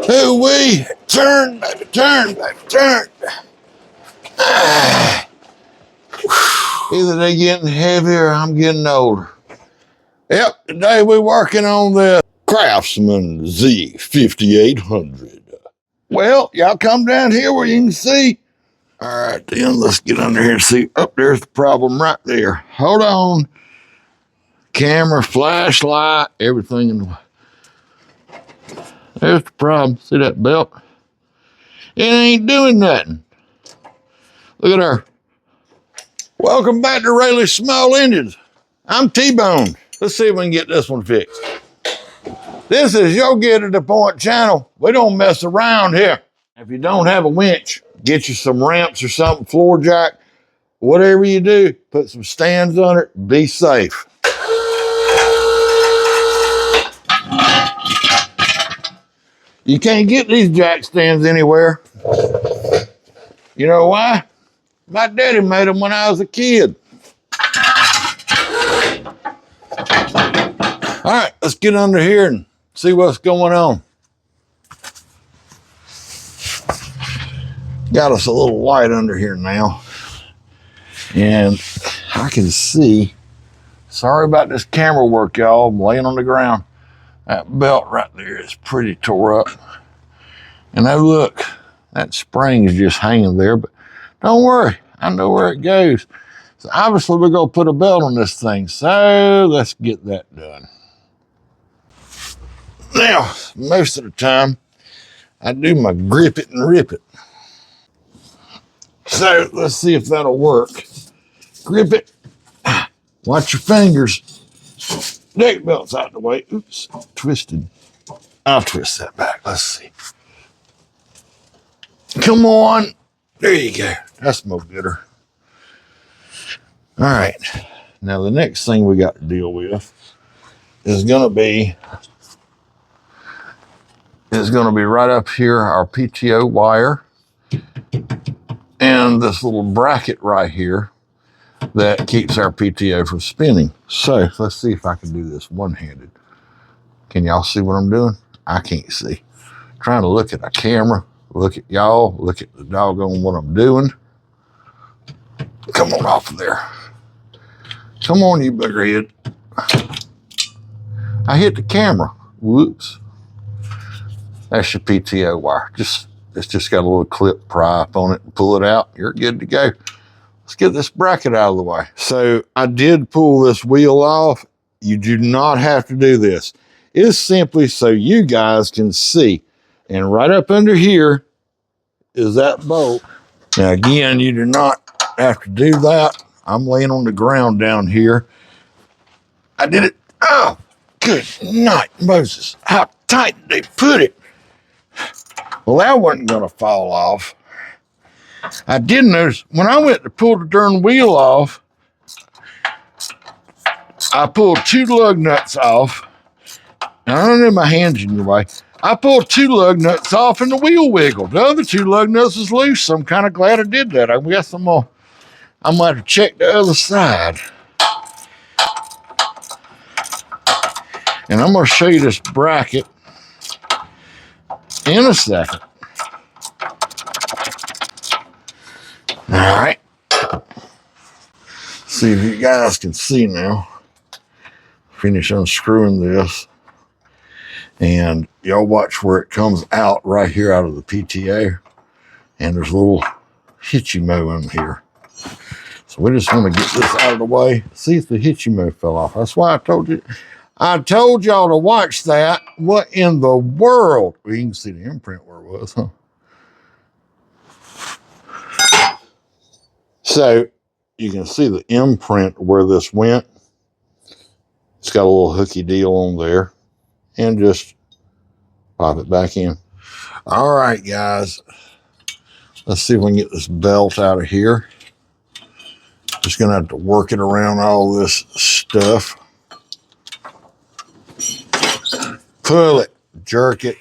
Ooh-wee, turn, baby, turn, baby, turn. Either they getting heavier or I'm getting older. Yep, today we're working on the Craftsman Z5800. Well, y'all come down here where you can see. All right, then let's get under here and see. Oh, there's the problem right there. Hold on. Camera, flashlight, everything in the way. There's the problem. See that belt? It ain't doing nothing. Look at her. Welcome back to Rayleigh's Small Engines. I'm T-Bone. Let's see if we can get this one fixed. This is your Get to the Point channel. We don't mess around here. If you don't have a winch, get you some ramps or something, floor jack, whatever you do, put some stands on it, be safe. You can't get these jack stands anywhere. You know why? My daddy made them when I was a kid. All right, let's get under here and see what's going on. Got us a little light under here now. And I can see, sorry about this camera work, y'all. I'm laying on the ground. That belt right there is pretty tore up. And now look, that spring is just hanging there, but don't worry, I know where it goes. So obviously we're gonna put a belt on this thing. So let's get that done. Now, most of the time, I do my grip it and rip it. So let's see if that'll work. Grip it, watch your fingers. Deck belt's out the way. Oops, twisted. I'll twist that back. Let's see. Come on. There you go. That's more gooder. All right. Now the next thing we got to deal with is gonna be right up here, our PTO wire and this little bracket right here that keeps our PTO from spinning. So let's see if I can do this one-handed. Can y'all see what I'm doing? I can't see. Trying to look at a camera, look at y'all, look at the doggone what I'm doing. Come on off of there. Come on, you buggerhead. I hit the camera. Whoops. That's your PTO wire. It's just got a little clip pry on it and pull it out. You're good to go. Let's get this bracket out of the way. So I did pull this wheel off. You do not have to do this. It's simply so you guys can see. And right up under here is that bolt. Now again, you do not have to do that. I'm laying on the ground down here. I did it. Oh, good night, Moses. How tight did they put it? Well, that wasn't gonna fall off. I did notice when I went to pull the darn wheel off, I pulled two lug nuts off. And I don't know, my hand's in your way. I pulled two lug nuts off and the wheel wiggled. The other two lug nuts was loose. So I'm kind of glad I did that. I guess I'm gonna have to check the other side. And I'm gonna show you this bracket in a second. All right. See if you guys can see now. Finish unscrewing this. And y'all watch where it comes out right here out of the PTA. And there's a little hitchy mow in here. So we just want to get this out of the way. See if the hitchy mow fell off. That's why I told you. I told y'all to watch that. What in the world? Well, you can see the imprint where it was, huh? So you can see the imprint where this went. It's got a little hooky deal on there. And just pop it back in. All right, guys. Let's see if we can get this belt out of here. Just gonna have to work it around all this stuff. Pull it, jerk it,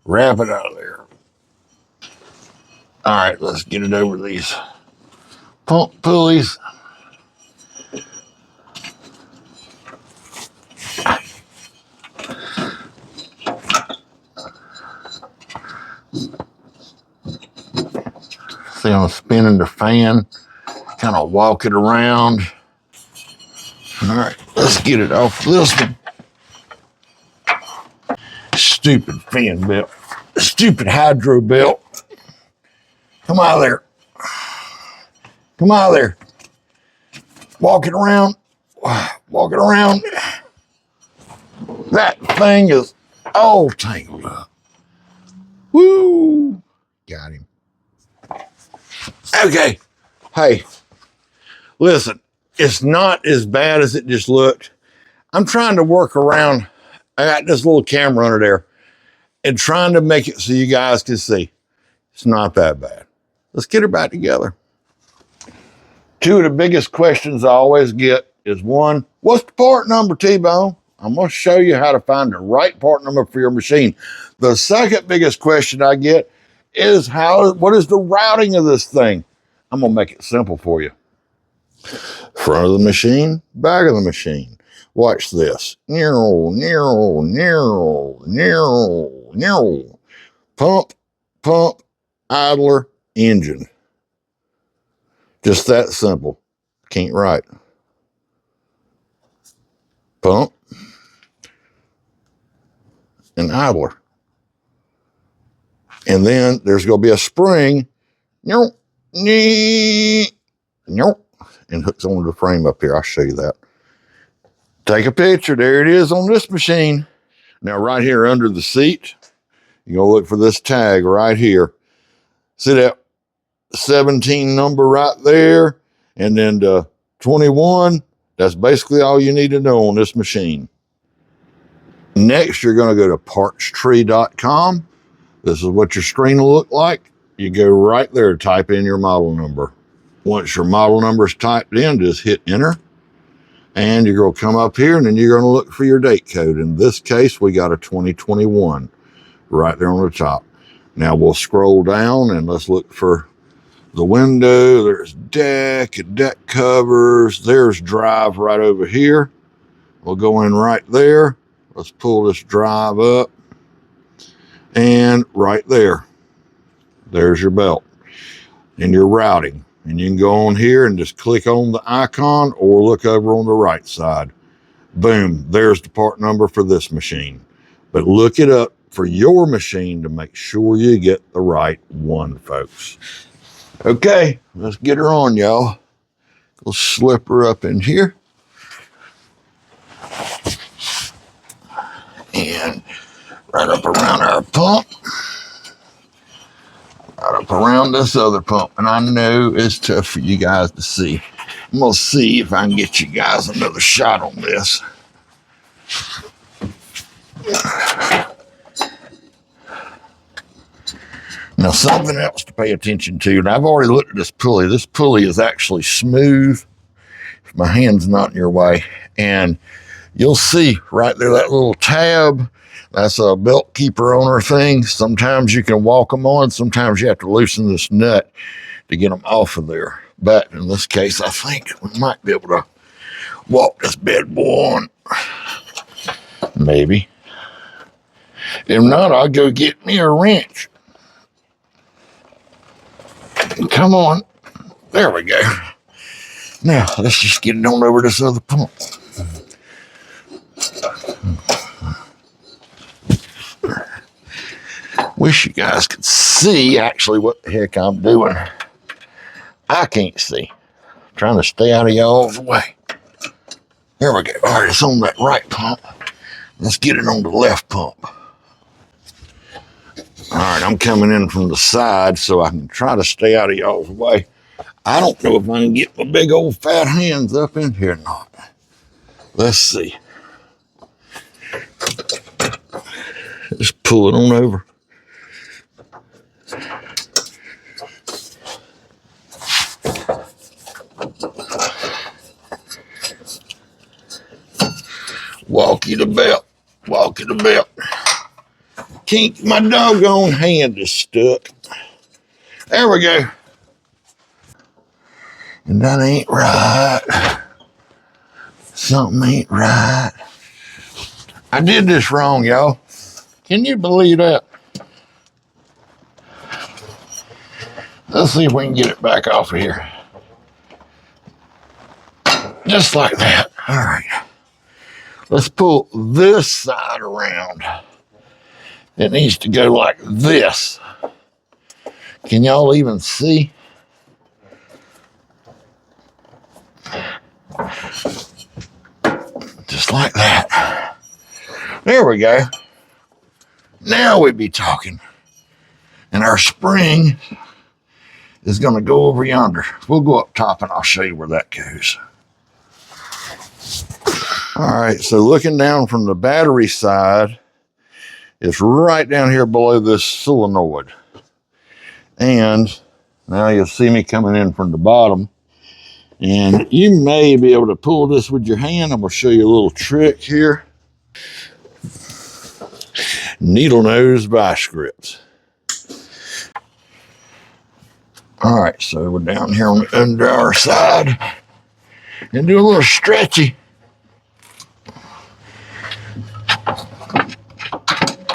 wrap it out of there. All right, let's get it over these pump pulleys. See, I'm spinning the fan, kind of walk it around. All right, let's get it off this one. Stupid fan belt. Stupid hydro belt. Come out of there. Come out of there. Walk it around. Walk it around. That thing is all tangled up. Woo! Got him. Okay. Hey, listen, it's not as bad as it just looked. I'm trying to work around. I got this little camera under there and trying to make it so you guys can see. It's not that bad. Let's get her back together. Two of the biggest questions I always get is one, what's the part number, T-Bone? I'm going to show you how to find the right part number for your machine. The second biggest question I get is what is the routing of this thing? I'm going to make it simple for you. Front of the machine, back of the machine. Watch this. Pump, pump, idler, engine. Just that simple. Can't write. Pump and idler. And then there's going to be a spring. And hooks onto the frame up here. I'll show you that. Take a picture. There it is on this machine. Now right here under the seat, you're going to look for this tag right here. See that 17 number right there? And then the 21, that's basically all you need to know on this machine. Next, you're going to go to partstree.com. This is what your screen will look like. You go right there, type in your model number. Once your model number is typed in, just hit enter. And you're going to come up here and then you're going to look for your date code. In this case, we got a 2021 right there on the top. Now we'll scroll down and let's look for the window. There's deck and deck covers. There's drive right over here. We'll go in right there. Let's pull this drive up. And right there, there's your belt and your routing. And you can go on here and just click on the icon or look over on the right side. Boom, there's the part number for this machine. But look it up for your machine to make sure you get the right one, folks. Okay, let's get her on, y'all. We'll slip her up in here. And right up around our pump. Right up around this other pump. And I know it's tough for you guys to see. I'm going to see if I can get you guys another shot on this. Now, something else to pay attention to, and I've already looked at this pulley. This pulley is actually smooth. If my hand's not in your way. And you'll see right there that little tab. That's a belt keeper on our thing. Sometimes you can walk them on. Sometimes you have to loosen this nut to get them off of there. But in this case, I think we might be able to walk this bad boy on. Maybe. If not, I'll go get me a wrench. Come on. There we go. Now, let's just get it on over this other pump. Wish you guys could see actually what the heck I'm doing. I can't see. I'm trying to stay out of y'all's way. There we go. All right, it's on that right pump. Let's get it on the left pump. All right, I'm coming in from the side so I can try to stay out of y'all's way. I don't know if I can get my big old fat hands up in here or not. Let's see. Just pull it on over. Walk you the belt. Walk you the belt. Can't, my doggone hand is stuck. There we go. And that ain't right. Something ain't right. I did this wrong, y'all. Can you believe that? Let's see if we can get it back off of here. Just like that. All right. Let's pull this side around. It needs to go like this. Can y'all even see? Just like that. There we go. Now we'd be talking. And our spring is going to go over yonder. We'll go up top and I'll show you where that goes. All right, so looking down from the battery side, it's right down here below this solenoid. And now you'll see me coming in from the bottom. And you may be able to pull this with your hand. I'm going to show you a little trick here. Needle nose vice grips. All right, so we're down here on the under our side and do a little stretchy.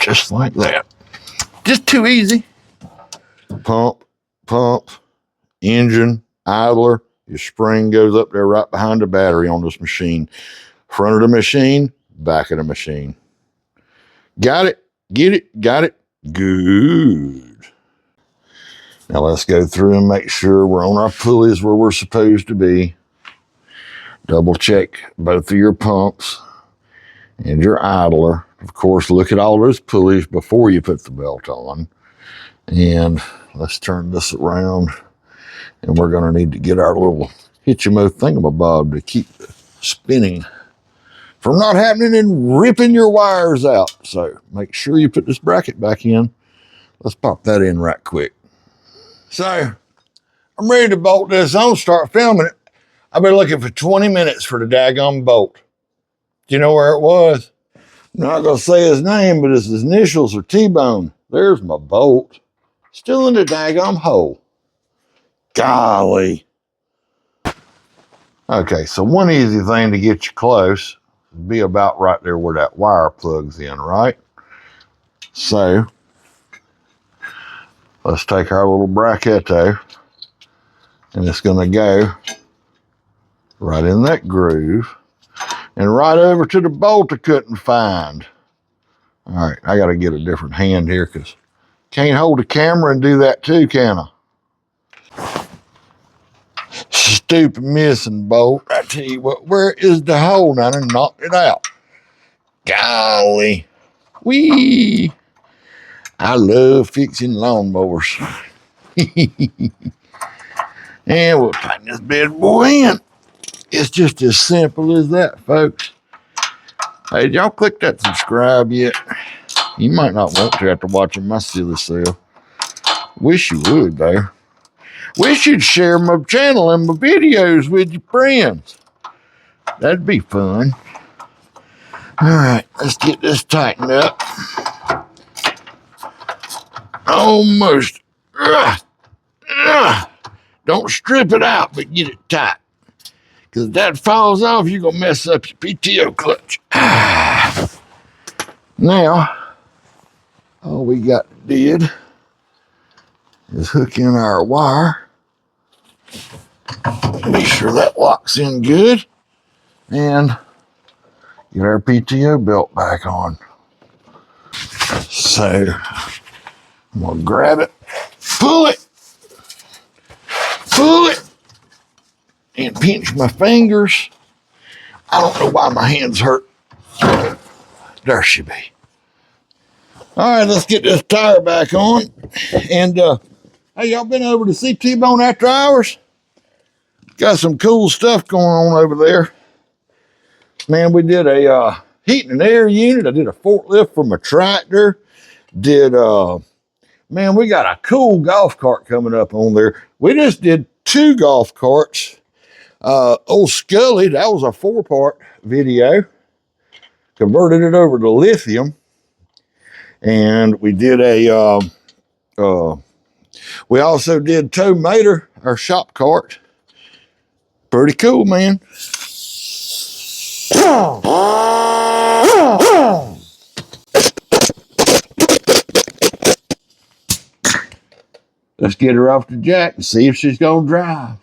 Just like that. Just too easy. Pump, engine, idler. Your spring goes up there right behind the battery on this machine. Front of the machine, back of the machine. Got it? Get it? Got it? Good. Now let's go through and make sure we're on our pulleys where we're supposed to be. Double check both of your pumps and your idler. Of course, look at all those pulleys before you put the belt on. And let's turn this around. And we're going to need to get our little hitch-a-mo thingamabob to keep spinning from not happening and ripping your wires out. So make sure you put this bracket back in. Let's pop that in right quick. So I'm ready to bolt this on, start filming it. I've been looking for 20 minutes for the daggone bolt. Do you know where it was? I'm not going to say his name, but his initials are T-Bone. There's my bolt. Still in the daggone hole. Golly. Okay, so one easy thing to get you close would be about right there where that wire plugs in, right? So let's take our little bracketto and it's going to go right in that groove and right over to the bolt I couldn't find. All right, I got to get a different hand here because can't hold the camera and do that too, can I? Stupid missing bolt. I tell you what, where is the hole? I done knocked it out. Golly. Wee. I love fixing lawnmowers. And we'll tighten this bad boy in. It's just as simple as that, folks. Hey, did y'all click that subscribe yet? You might not want to after watching my silly self. Wish you would, though. Wish you'd share my channel and my videos with your friends. That'd be fun. All right, let's get this tightened up. Almost. Don't strip it out, but get it tight. Because if that falls off, you're going to mess up your PTO clutch. Now, all we got did is hook in our wire. Make sure that locks in good. And get our PTO belt back on. So, I'm going to grab it, pull it, and pinch my fingers. I don't know why my hands hurt. There she be. All right, let's get this tire back on. And, hey, y'all been over to see T-Bone After Hours? Got some cool stuff going on over there. Man, we did a heating and air unit. I did a forklift from a tractor. Man, we got a cool golf cart coming up on there. We just did 2 golf carts. Old Scully, that was a 4-part video. Converted it over to lithium. And we did we also did Tow Mater, our shop cart. Pretty cool, man. Let's get her off the jack and see if she's gonna drive.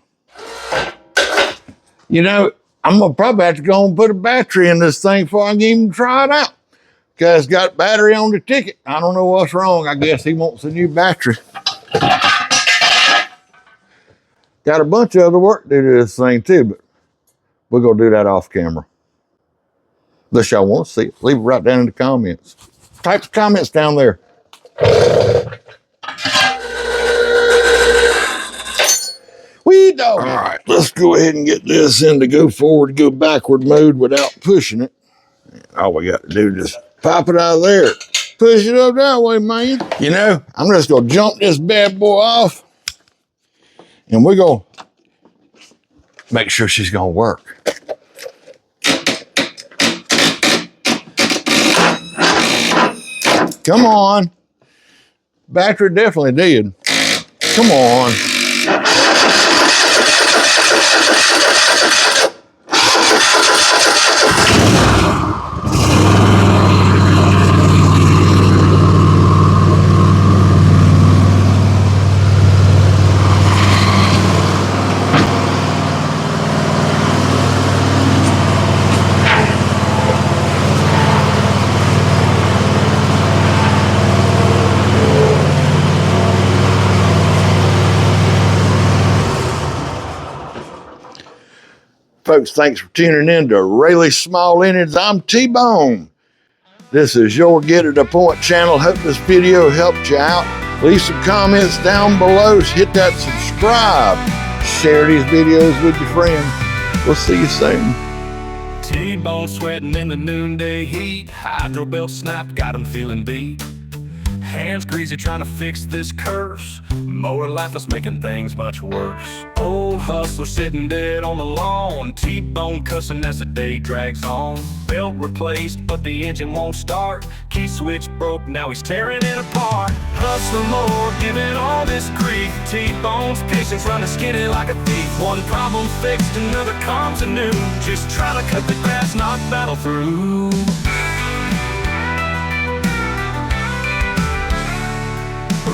You know, I'm gonna probably have to go and put a battery in this thing before I can even try it out. Because it's got battery on the ticket. I don't know what's wrong. I guess he wants a new battery. Got a bunch of other work to do to this thing too, but we're gonna do that off camera. Unless y'all want to see it, leave it right down in the comments. Type the comments down there. Wee dog. All right, let's go ahead and get this in the go forward, go backward mode without pushing it. All we got to do is just pop it out of there. Push it up that way, man. You know, I'm just gonna jump this bad boy off and we're gonna make sure she's gonna work. Come on. Battery definitely did. Come on. Folks, thanks for tuning in to Rayleigh's Small Engines. I'm T-Bone. This is your Get to the Point channel. Hope this video helped you out. Leave some comments down below. Hit that subscribe. Share these videos with your friends. We'll see you soon. T-Bone sweating in the noonday heat. Hydro-Bilt snap, got him feeling beat. Hands greasy trying to fix this curse. Mower lifeless making things much worse. Old hustler sitting dead on the lawn. T-Bone cussing as the day drags on. Belt replaced but the engine won't start. Key switch broke, now he's tearing it apart. Hustler more, giving all this grief. T-Bone's patience running skinny like a thief. One problem fixed, another comes anew. Just trying to cut the grass, not battle through.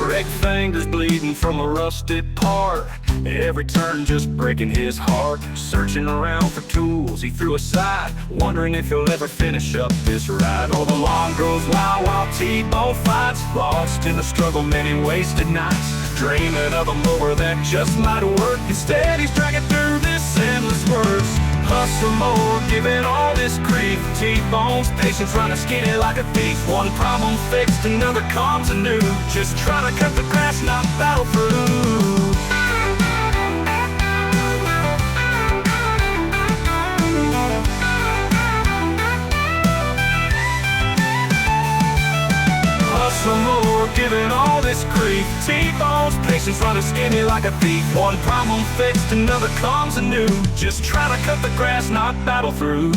Wreck fingers bleeding from a rusted part. Every turn just breaking his heart. Searching around for tools he threw aside, wondering if he'll ever finish up this ride. Oh, the lawn goes wild while T-Bone fights. Lost in the struggle, many wasted nights. Dreaming of a mower that just might work. Instead he's dragging through this endless verse. Hustle more, giving all this grief. T-Bone's patience running skinny like a thief. One problem fixed, another comes anew. Just trying to cut the grass, not battle through. Hustle more, giving all this grief. T-Bone's patience running skinny like a thief. One problem fixed, another comes anew. Just trying to cut the grass, not battle through.